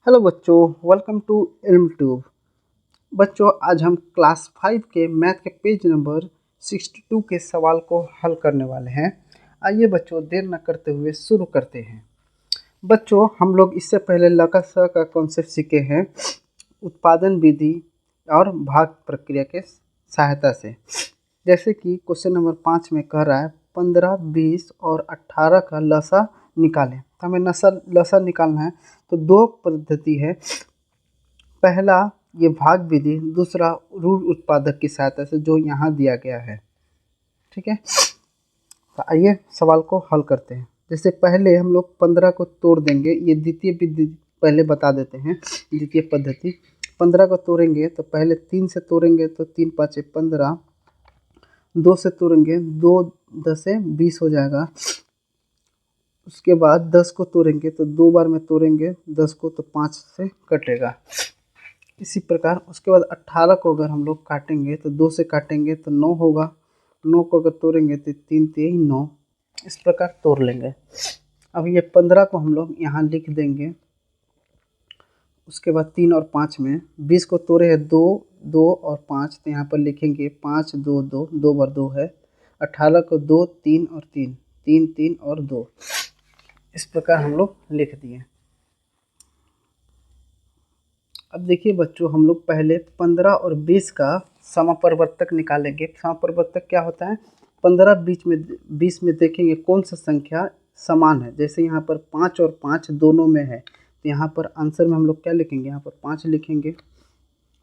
Hello बच्चों, welcome to इल्म tube. बच्चों, आज हम क्लास 5 के मैथ के पेज नंबर 62 के सवाल को हल करने वाले हैं। आइए बच्चों, देर न करते हुए शुरू करते हैं। बच्चों, हम लोग इससे पहले लकस का कॉन्सेप्ट सीखे हैं उत्पादन विधि और भाग प्रक्रिया के सहायता से। जैसे कि क्वेश्चन नंबर 5 में कह रहा है 15, 20 और 18 का लसा निकालें। तो हमें लसा निकालना है तो दो पद्धति है। पहला ये भाग विधि, दूसरा रूल उत्पादक की सहायता से जो यहाँ दिया गया है। ठीक है, तो आइए सवाल को हल करते हैं। जैसे पहले हम लोग 15 को तोड़ देंगे। ये द्वितीय विधि पहले बता देते हैं। द्वितीय पद्धति 15 को तोड़ेंगे तो पहले 3 से तोड़ेंगे तो 3 5 15, 2 से तोड़ेंगे 2 10 20 हो जाएगा। उसके बाद 10 को तोड़ेंगे तो 2 बार में तोड़ेंगे 10 को तो 5 से कटेगा। इसी प्रकार उसके बाद 18 को अगर हम लोग काटेंगे तो 2 से काटेंगे तो 9 होगा। 9 को अगर तोड़ेंगे तो 3 3 9, इस प्रकार तोड़ लेंगे। अब ये 15 को हम लोग यहाँ लिख देंगे। उसके बाद 3 और 5 में 20 को तोड़े है 2 2 और 5, तो यहाँ पर लिखेंगे 5 2 2, 2 बार 2 है। 18 को 2 3 और 3, 3 3 और 2, इस प्रकार हम लोग लिख दिए। अब देखिए बच्चों, हम लोग पहले 15 और 20 का समापरिवर्तक निकालेंगे। समापरिवर्तक क्या होता है? 15 20 में देखेंगे कौन सा संख्या समान है। जैसे यहाँ पर 5 और 5 दोनों में है, तो यहाँ पर आंसर में हम लोग क्या लिखेंगे? यहाँ पर 5 लिखेंगे।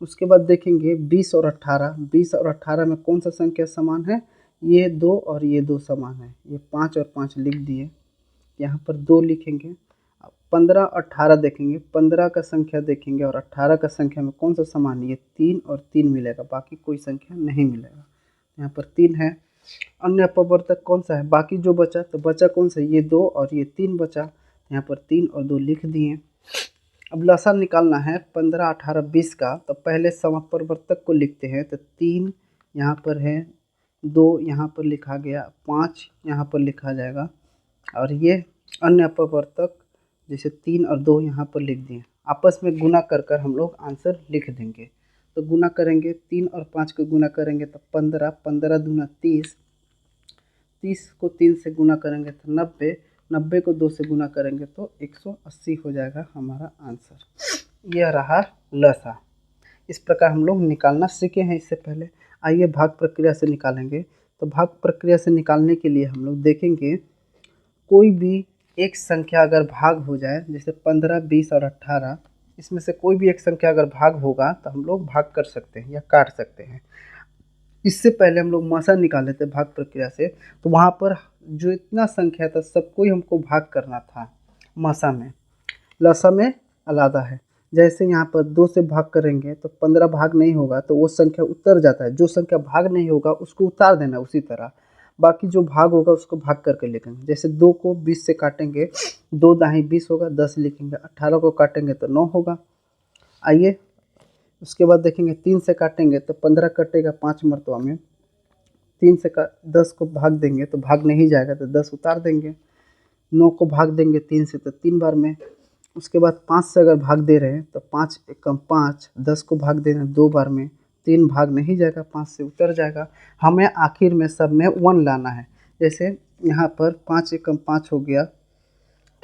उसके बाद देखेंगे 20 और 18, 20 और 18 में कौन सा संख्या समान है? ये 2 और ये 2 समान है, ये 5 और 5 लिख दिए। यहाँ पर 2 लिखेंगे। 15 और 18 देखेंगे, 15 का संख्या देखेंगे और 18 का संख्या में कौन सा समान है? ये 3 और 3 मिलेगा, बाकी कोई संख्या नहीं मिलेगा। यहाँ पर 3 है। अन्य अपवर्तक कौन सा है? बाकी जो बचा, तो बचा कौन सा? ये 2 और ये 3 बचा। यहाँ पर 3 और 2 लिख दिए। अब लसा निकालना है 15 18 20 का, तो पहले समापरिवर्तक को लिखते हैं। तो 3 यहाँ पर है, 2 यहाँ पर लिखा गया, 5 यहाँ पर लिखा जाएगा, और ये अन्य अपवर्तक जैसे 3 और 2 यहाँ पर लिख दिए। आपस में गुना कर कर हम लोग आंसर लिख देंगे। तो गुना करेंगे, 3 और 5 को गुना करेंगे तो 15, 15 दूना 30, 30 को 3 से गुना करेंगे तो 90, 90 को 2 से गुना करेंगे तो 180 हो जाएगा हमारा आंसर। यह रहा लसा। इस प्रकार हम लोग निकालना सीखे हैं इससे पहले। आइए भाग प्रक्रिया से निकालेंगे। तो भाग प्रक्रिया से निकालने के लिए हम लोग देखेंगे कोई भी एक संख्या अगर भाग हो जाए, जैसे 15 20 और 18, इसमें से कोई भी एक संख्या अगर भाग होगा तो हम लोग भाग कर सकते हैं या काट सकते हैं। इससे पहले हम लोग मसा निकाले थे भाग प्रक्रिया से, तो वहाँ पर जो इतना संख्या था सबको ही हमको भाग करना था मसा में। लसा में अलग है। जैसे यहाँ पर 2 से भाग करेंगे तो 15 भाग नहीं होगा, तो वो संख्या उतर जाता है। जो संख्या भाग नहीं होगा उसको उतार देना उसी तरह, बाकी जो भाग होगा उसको भाग करके लिखेंगे। जैसे 2 को 20 से काटेंगे, 2 दाही 20 होगा, 10 लिखेंगे। 18 को काटेंगे तो 9 होगा। आइए उसके बाद देखेंगे 3 से काटेंगे तो 15 कटेगा 5 मरतबा में। 3 से 10 को भाग देंगे तो भाग नहीं जाएगा, तो 10 उतार देंगे। 9 को भाग देंगे 3 से तो 3 बार में। उसके बाद 5 से अगर भाग दे रहे हैं तो 5 एकम 5, 10 को भाग दे रहे हैं 2 बार में, 3 भाग नहीं जाएगा, 5 से उतर जाएगा। हमें आखिर में सब में 1 लाना है। जैसे यहाँ पर 5 एकम 5 हो गया,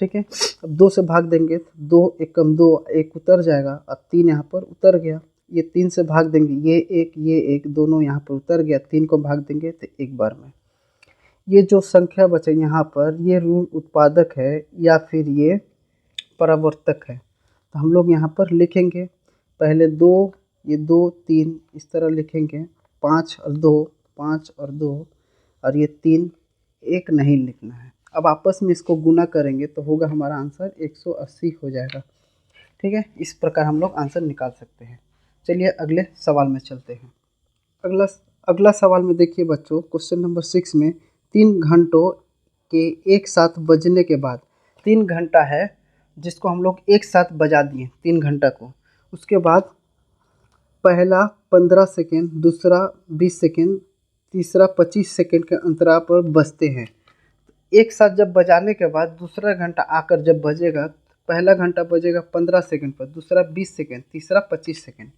ठीक है। अब 2 से भाग देंगे तो 2 एकम 2, 1 उतर जाएगा और 3 यहाँ पर उतर गया। ये 3 से भाग देंगे, ये एक दोनों यहाँ पर उतर गया। 3 को भाग देंगे तो 1 बार में। ये जो संख्या बचे यहाँ पर, ये रूल उत्पादक है या फिर ये परावर्तक है। तो हम लोग यहाँ पर लिखेंगे पहले 2, ये 2 3 इस तरह लिखेंगे। 5 और 2, 5 और 2, और ये 3, 1 नहीं लिखना है। अब आपस में इसको गुना करेंगे तो होगा हमारा आंसर 180 हो जाएगा। ठीक है, इस प्रकार हम लोग आंसर निकाल सकते हैं। चलिए अगले सवाल में चलते हैं। अगला अगला सवाल में देखिए बच्चों, क्वेश्चन नंबर 6 में 3 घंटों के एक साथ बजने के बाद, 3 घंटा है जिसको हम लोग एक साथ बजा दिए 3 घंटा को। उसके बाद पहला 15 सेकेंड, दूसरा 20 सेकेंड, तीसरा 25 सेकेंड के अंतराल पर बजते हैं। एक साथ जब बजाने के बाद दूसरा घंटा आकर जब बजेगा पहला घंटा बजेगा 15 सेकंड पर, दूसरा 20 सेकंड, तीसरा 25 सेकंड।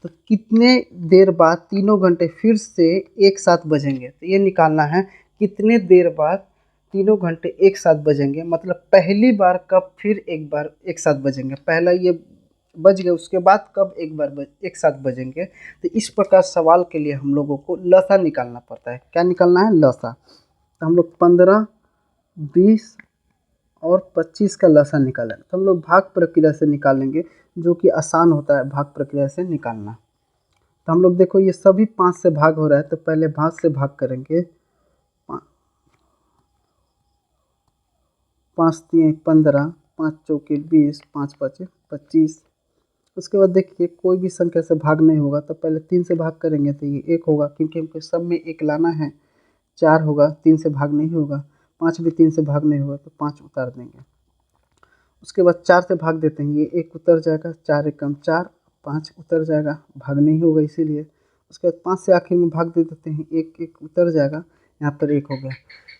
तो कितने देर बाद तीनों घंटे फिर से एक साथ बजेंगे, तो ये निकालना है कितने देर बाद तीनों घंटे एक साथ बजेंगे, मतलब पहली बार कब फिर एक बार एक साथ बजेंगे, पहला ये बज गए उसके बाद कब एक साथ बजेंगे। तो इस प्रकार सवाल के लिए हम लोगों को लसा निकालना पड़ता है। क्या निकालना है? लसा। तो हम लोग 15, 20 और 25 का लसा निकालें तो हम लोग भाग प्रक्रिया से निकालेंगे, जो कि आसान होता है भाग प्रक्रिया से निकालना। तो हम लोग देखो ये सभी 5 से भाग हो रहा है, तो पहले 5 से भाग करेंगे। 5 3 15, 5 चौके 20, 5 5 25। उसके बाद देखिए कोई भी संख्या से भाग नहीं होगा, तो पहले 3 से भाग करेंगे तो ये 1 होगा, क्योंकि हमको सब में 1 लाना है। 4 होगा, 3 से भाग नहीं होगा। 5 भी 3 से भाग नहीं होगा, तो 5 उतार देंगे। उसके बाद 4 से भाग देते हैं, ये 1 उतर जाएगा, 4 एकम 4, 5 उतर जाएगा, भाग नहीं होगा इसीलिए। उसके बाद 5 से आखिर में भाग दे देते हैं, 1 1 उतर जाएगा, यहाँ पर 1 हो गया।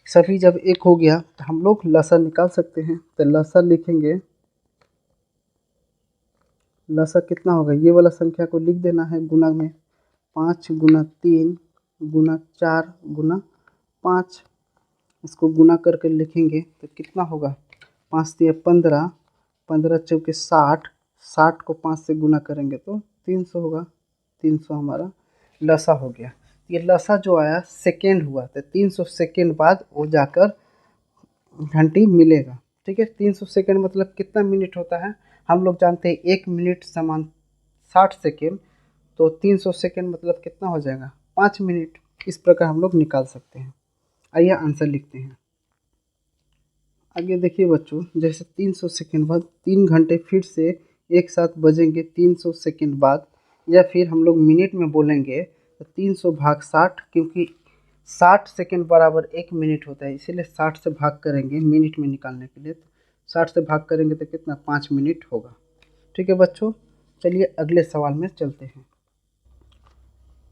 सभी जब 1 हो गया तो हम लोग लसा निकाल सकते हैं। तो लसा लिखेंगे, लसा कितना होगा, ये वाला संख्या को लिख देना है गुना में, 5 गुना 3 गुना 4 गुना 5। इसको गुना करके लिखेंगे तो कितना होगा, 5 3 15, 15 चौके 60, 60 को 5 से गुना करेंगे तो 300 होगा। 300 हमारा लसा हो गया। ये लसा जो आया सेकेंड हुआ, तो 300 सेकेंड बाद वो जाकर घंटी मिलेगा। ठीक है, 300 सेकेंड मतलब कितना मिनट होता है, हम लोग जानते हैं 1 मिनट समान 60 सेकेंड, तो 300 सेकेंड मतलब कितना हो जाएगा, 5 मिनट। इस प्रकार हम लोग निकाल सकते हैं। आइए आंसर लिखते हैं। आगे देखिए बच्चों, जैसे 300 सेकेंड बाद 3 घंटे फिर से एक साथ बजेंगे 300 सेकेंड बाद, या फिर हम लोग मिनट में बोलेंगे तो 300 भाग 60, क्योंकि 60 सेकेंड बराबर 1 मिनट होता है, इसीलिए 60 से भाग करेंगे मिनट में निकालने के लिए। तो 60 से भाग करेंगे तो कितना, 5 मिनट होगा। ठीक है बच्चों, चलिए अगले सवाल में चलते हैं।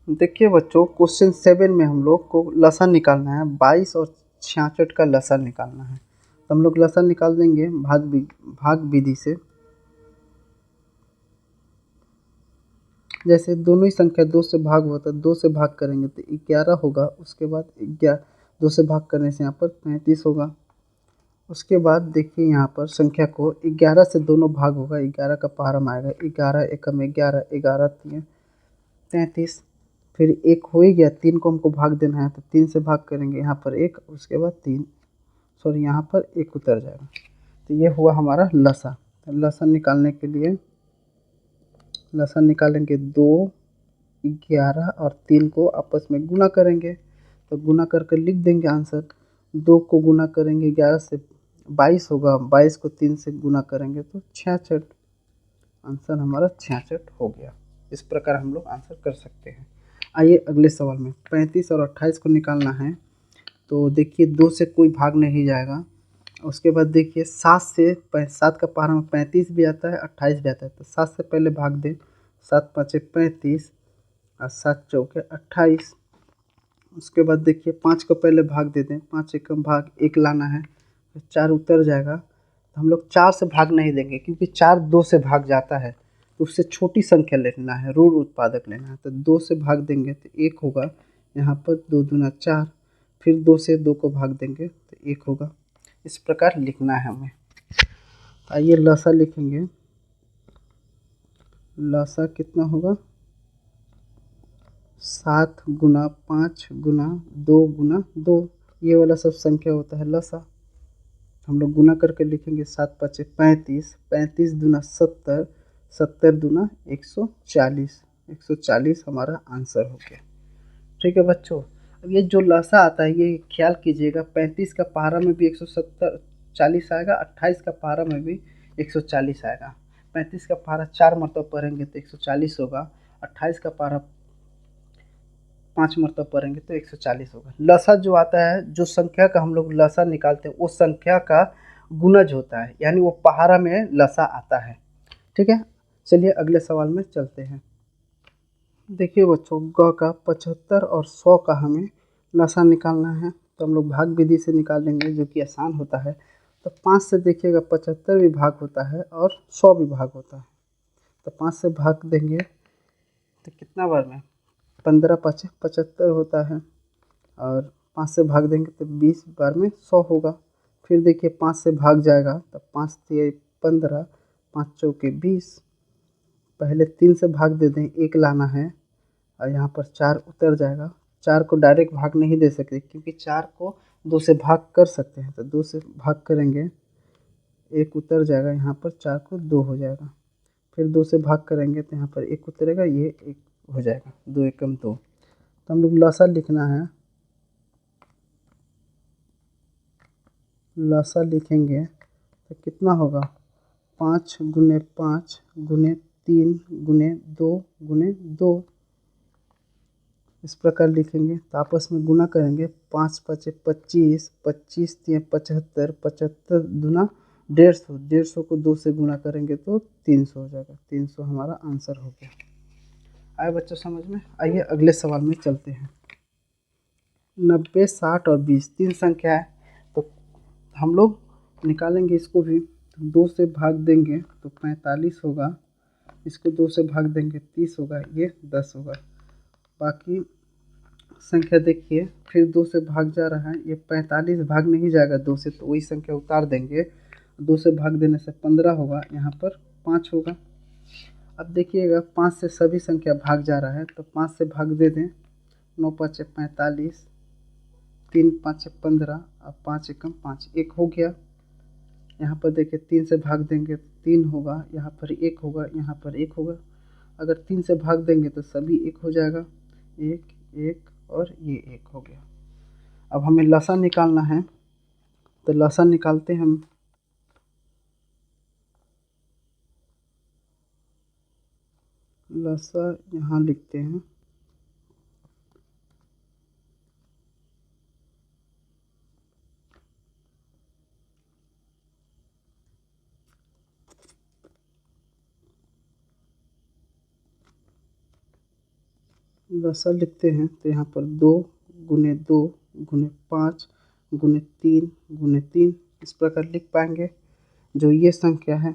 देखिए बच्चों, क्वेश्चन 7 में हम लोग को लसा निकालना है, 22 और 66 का लसा निकालना है। तो हम लोग लसा निकाल देंगे भाग विधि से। जैसे दोनों ही संख्या 2 से भाग होता है, 2 से भाग करेंगे तो 11 होगा। उसके बाद 2 से भाग करने से यहाँ पर 35 होगा। उसके बाद देखिए यहाँ पर संख्या को 11 से दोनों भाग होगा, 11 का पारम आएगा, 11 एकम 11, 11 3 33। फिर 1 हो ही गया, 3 को हमको भाग देना है, तो 3 से भाग करेंगे, यहाँ पर 1, उसके बाद 3, सॉरी यहाँ पर 1 उतर जाएगा। तो ये हुआ हमारा लसा। तो लसा निकालने के लिए लसा निकालेंगे, 2, 11 और 3 को आपस में गुना करेंगे, तो गुना करके लिख देंगे आंसर। 2 को गुना करेंगे 11 से 22 होगा, 22 को 3 से गुना करेंगे तो 66। आंसर हमारा 66 हो गया। इस प्रकार हम लोग आंसर कर सकते हैं। आइए अगले सवाल में 35 और 28 को निकालना है। तो देखिए 2 से कोई भाग नहीं जाएगा। उसके बाद देखिए 7 का पारा में 35 भी आता है, 28 भी आता है, तो 7 से पहले भाग दें। 7 5 35 और 7 चौके 28। उसके बाद देखिए 5 को पहले भाग दे दें, 5 एकम भाग 1 लाना है, तो 4 उतर जाएगा। तो हम लोग 4 से भाग नहीं देंगे, क्योंकि 4 2 से भाग जाता है, तो उससे छोटी संख्या लेना है, ऋण उत्पादक लेना है। तो 2 से भाग देंगे तो 1 होगा, यहाँ पर 2 दूना 4, फिर 2 से 2 को भाग देंगे तो 1 होगा। इस प्रकार लिखना है हमें। आइए लसा लिखेंगे। लसा कितना होगा, 7 गुना 5 गुना 2 गुना 2, ये वाला सब संख्या होता है लसा। हम लोग गुना करके लिखेंगे, 7 5 35, 35 दूना 70, 70 दूना 140, 140 हमारा आंसर हो गया। ठीक है बच्चों, अब ये जो लसा आता है ये ख्याल कीजिएगा, 35 का पारा में भी 140 आएगा, 28 का पारा में भी 140 आएगा। 35 का पारा 4 मरतबा पढ़ेंगे तो 140 होगा, 28 का पारा 5 मरतबा पढ़ेंगे तो 140 होगा। लसा जो आता है, जो संख्या का हम लोग लसा निकालते हैं, वो संख्या का गुणज होता है, यानी वो पहाड़ा में लसा आता है। ठीक है, चलिए अगले सवाल में चलते हैं। देखिए बच्चों, ग का 75 और 100 का हमें लसा निकालना है। तो हम लोग भाग विधि से निकाल लेंगे, जो कि आसान होता है। तो 5 से देखिएगा 75 भी भाग होता है और 100 भी भाग होता है। तो 5 से भाग देंगे तो कितना बार में 15 5 75 होता है और 5 से भाग देंगे तो 20 बार में 100 होगा। फिर देखिए 5 से भाग जाएगा तो 5 तिया 15, 5 चौके 20। पहले 3 से भाग दे दें, 1 लाना है और यहाँ पर 4 उतर जाएगा। 4 को डायरेक्ट भाग नहीं दे सकते क्योंकि 4 को 2 से भाग कर सकते हैं, तो 2 से भाग करेंगे 1 उतर जाएगा, यहाँ पर 4 को 2 हो जाएगा। फिर 2 से भाग करेंगे तो यहाँ पर 1 उतरेगा, ये 1 हो जाएगा, 2 एकम 2। तो हम लोग लसा लिखना है, लसा लिखेंगे तो कितना होगा 5 गुने 5 गुने 3 गुने 2 गुने 2, इस प्रकार लिखेंगे। तो आपस में गुना करेंगे, 5 5 25, 25 तिया 75, 75 दूना 150, 150 को 2 से गुना करेंगे तो 300 हो जाएगा। 300 हमारा आंसर हो गया। आए बच्चों समझ में? आइए अगले सवाल में चलते हैं। 90, 60 और 20 तीन संख्या है, तो हम लोग निकालेंगे इसको भी। 2 से भाग देंगे तो 45 होगा, इसको 2 से भाग देंगे 30 होगा, ये 10 होगा। बाकी संख्या देखिए, फिर 2 से भाग जा रहा है, ये 45 भाग नहीं जाएगा 2 से, तो वही संख्या उतार देंगे। 2 से भाग देने से 15 होगा, यहाँ पर 5 होगा। अब देखिएगा 5 से सभी संख्या भाग जा रहा है, तो 5 से भाग दे दें, 9 5 45, 3 5 15 और 5 एकम 5, 1 हो गया। यहाँ पर देखिए 3 से भाग देंगे 3 होगा, यहाँ पर 1 होगा, यहाँ पर 1 होगा। अगर 3 से भाग देंगे तो सभी 1 हो जाएगा, 1 1 और ये 1 हो गया। अब हमें लसा निकालना है, तो लसा निकालते हैं हम। लसा यहाँ लिखते हैं, लसा लिखते हैं तो यहाँ पर 2 गुने 2 गुने 5 गुने 3 गुने 3 इस प्रकार लिख पाएंगे। जो ये संख्या है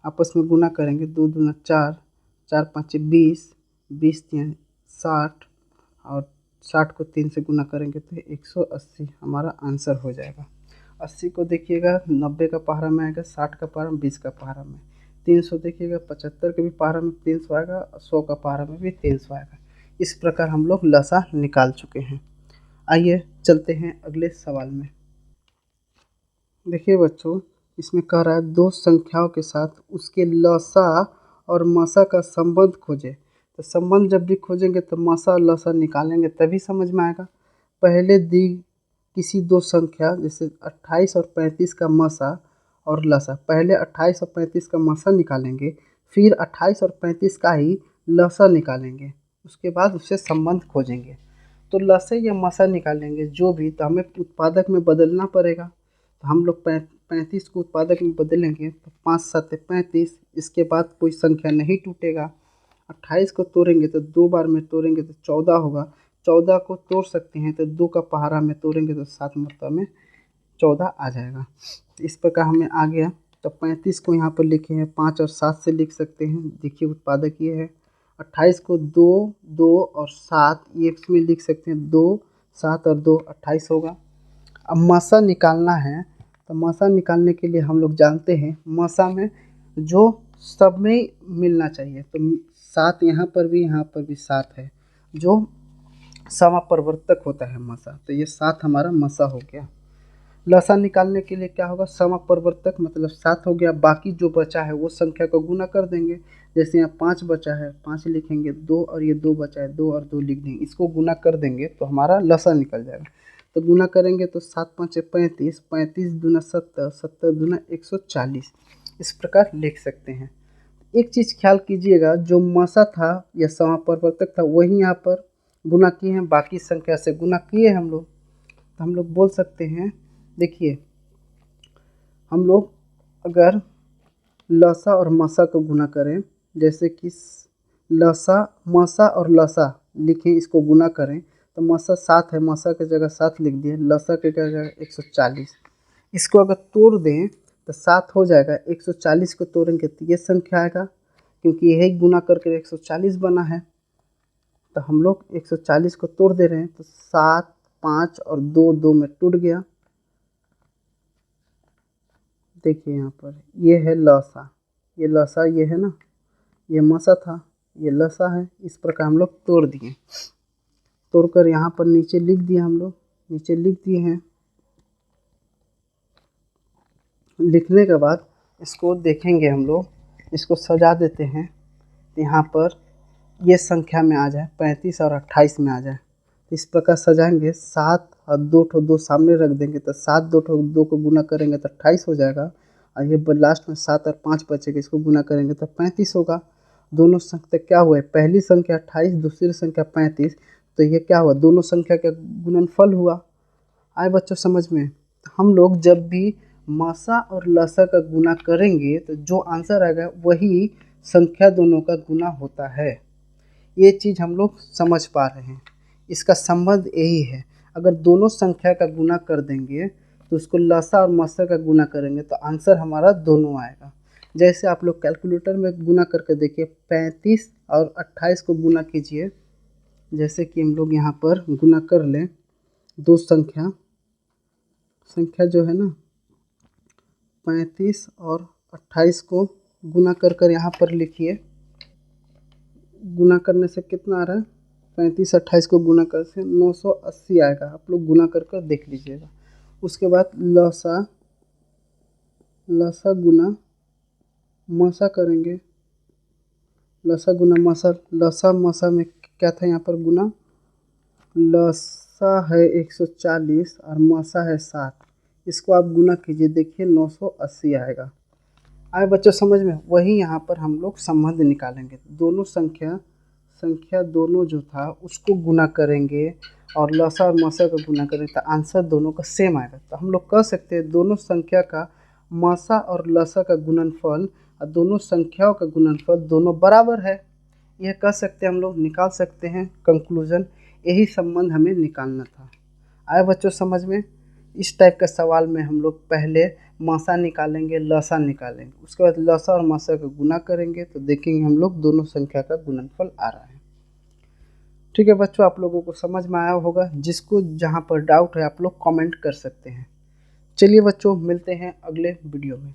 आपस में गुना करेंगे, 2 दूना 4, 4 5 20, 20 तिया 60 और 60 को 3 से गुना करेंगे तो 180 हमारा आंसर हो जाएगा। 80 को देखिएगा 90 का पहाड़ा में आएगा, 60 का पहाड़ा में, 20 का पहाड़ा में। 300 देखिएगा 75 के भी पहाड़ा में 300 आएगा और 100 का पहाड़ा में भी 300 आएगा। इस प्रकार हम लोग लसा निकाल चुके हैं। आइए चलते हैं अगले सवाल में। देखिए बच्चों, इसमें कह रहा है 2 संख्याओं के साथ उसके लसा और मसा का संबंध खोजें। तो संबंध जब भी खोजेंगे तो मसा और लसा निकालेंगे तभी समझ में आएगा। पहले दी किसी 2 संख्या जैसे 28 और 35 का मसा और लसा, पहले 28 और 35 का मसा निकालेंगे, फिर 28 और 35 का ही लसा निकालेंगे, उसके बाद उससे संबंध खोजेंगे। तो लसे या मसा निकालेंगे जो भी, तो हमें उत्पादक में बदलना पड़ेगा। तो हम लोग 35 को उत्पादक में बदलेंगे तो 5 7 35, इसके बाद कोई संख्या नहीं टूटेगा। 28 को तोड़ेंगे तो 2 बार में तोड़ेंगे तो 14 होगा, 14 को तोड़ सकते हैं तो 2 का पहाड़ा में तोड़ेंगे तो 7 मरतबा में 14 आ जाएगा। तो इस प्रकार हमें आ गया। तो 35 को यहाँ पर लिखे हैं, 5 और 7 से लिख सकते हैं, देखिए उत्पादक ये है। 28 को 2 2 और 7 ये इसमें लिख सकते हैं, 2 7 और 2 28 होगा। अब मसा निकालना है, तो मसा निकालने के लिए हम लोग जानते हैं मसा में जो सब में मिलना चाहिए, तो 7 यहाँ पर भी 7 है, जो समापरिवर्तक होता है मसा, तो ये 7 हमारा मसा हो गया। लसा निकालने के लिए क्या होगा, समापरिवर्तक मतलब 7 हो गया, बाकी जो बचा है वो संख्या को गुना कर देंगे। जैसे यहाँ 5 बचा है, 5 लिखेंगे, 2 और ये 2 बचा है, 2 और 2 लिख देंगे, इसको गुना कर देंगे तो हमारा लसा निकल जाएगा। तो गुना करेंगे तो 7 5 35, 35 दूना 70, 70 दूना 140, इस प्रकार लिख सकते हैं। एक चीज़ ख्याल कीजिएगा, जो मसा था या समापरिवर्तक था वही यहाँ पर गुना किए हैं, बाकी संख्या से गुना किए हम लोग, तो हम लोग बोल सकते हैं। देखिए हम लोग अगर लसा और मसा को गुना करें, जैसे कि लसा मसा और लसा लिखें, इसको गुना करें तो मसा 7 है, मसा की जगह 7 लिख दिए, लसा की जगह 140, इसको अगर तोड़ दें तो 7 हो जाएगा, 140 को तोड़ेंगे तो ये संख्या आएगा, क्योंकि यही गुना करके 140 बना है। तो हम लोग 140 को तोड़ दे रहे हैं, तो 7, 5 और 2, 2 में टूट गया। देखिए यहाँ पर ये है लसा, ये लसा ये है ना, ये मसा था, ये लसा है। इस प्रकार हम लोग तोड़ दिए। तोड़कर यहाँ पर नीचे लिख दिए, हम लोग नीचे लिख दिए हैं। लिखने के बाद इसको देखेंगे, हम लोग इसको सजा देते हैं। यहाँ पर ये संख्या में आ जाए, 35 और 28 में आ जाए। इस प्रकार सजाएंगे। 7 और 2 सामने रख देंगे, तो 7 2 को गुना करेंगे तो 28 हो जाएगा। और ये लास्ट में 7 और 5 बचेगा, इसको गुना करेंगे तो 35 होगा। दोनों संख्या क्या हुआ है, पहली संख्या 28, दूसरी संख्या 35, तो ये क्या हुआ, दोनों संख्या का गुणनफल हुआ। आए बच्चों समझ में। हम लोग जब भी मसा और लसा का गुना करेंगे तो जो आंसर आएगा वही संख्या दोनों का गुना होता है। ये चीज़ हम लोग समझ पा रहे हैं, इसका संबंध यही है। अगर दोनों संख्या का गुना कर देंगे तो उसको लसा और मसा का गुना करेंगे तो आंसर हमारा दोनों आएगा। जैसे आप लोग कैलकुलेटर में गुना करके देखिए, 35 और 28 को गुना कीजिए। जैसे कि हम लोग यहाँ पर गुना कर लें, दो संख्या जो है ना 35 और 28 को गुना कर यहाँ पर लिखिए। गुना करने से कितना आ रहा है, 35 28 को गुना कर से 980 आएगा। आप लोग गुना कर देख लीजिएगा। उसके बाद लसा गुना मसा करेंगे। लसा गुना मसा, लसा मसा में क्या था यहाँ पर गुना, लसा है 140 और मसा है 7। इसको आप गुना कीजिए, देखिए 980 आएगा। आए बच्चों समझ में। वही यहाँ पर हम लोग संबंध निकालेंगे, दोनों संख्या दोनों जो था उसको गुना करेंगे और लसा और मसा का गुना करेंगे तो आंसर दोनों का सेम आएगा। तो हम लोग कह सकते हैं दोनों संख्या का मसा और लसा का गुणनफल और दोनों संख्याओं का गुणनफल दोनों बराबर है। यह कह सकते हैं, हम लोग निकाल सकते हैं कंक्लूजन। यही संबंध हमें निकालना था। आए बच्चों समझ में। इस टाइप का सवाल में हम लोग पहले मसा निकालेंगे, लसा निकालेंगे, उसके बाद लसा और मसा का गुना करेंगे तो देखेंगे हम लोग दोनों संख्या का गुणनफल आ रहा है। ठीक है बच्चों, आप लोगों को समझ में आया होगा। जिसको जहाँ पर डाउट है आप लोग कमेंट कर सकते हैं। चलिए बच्चों, मिलते हैं अगले वीडियो में।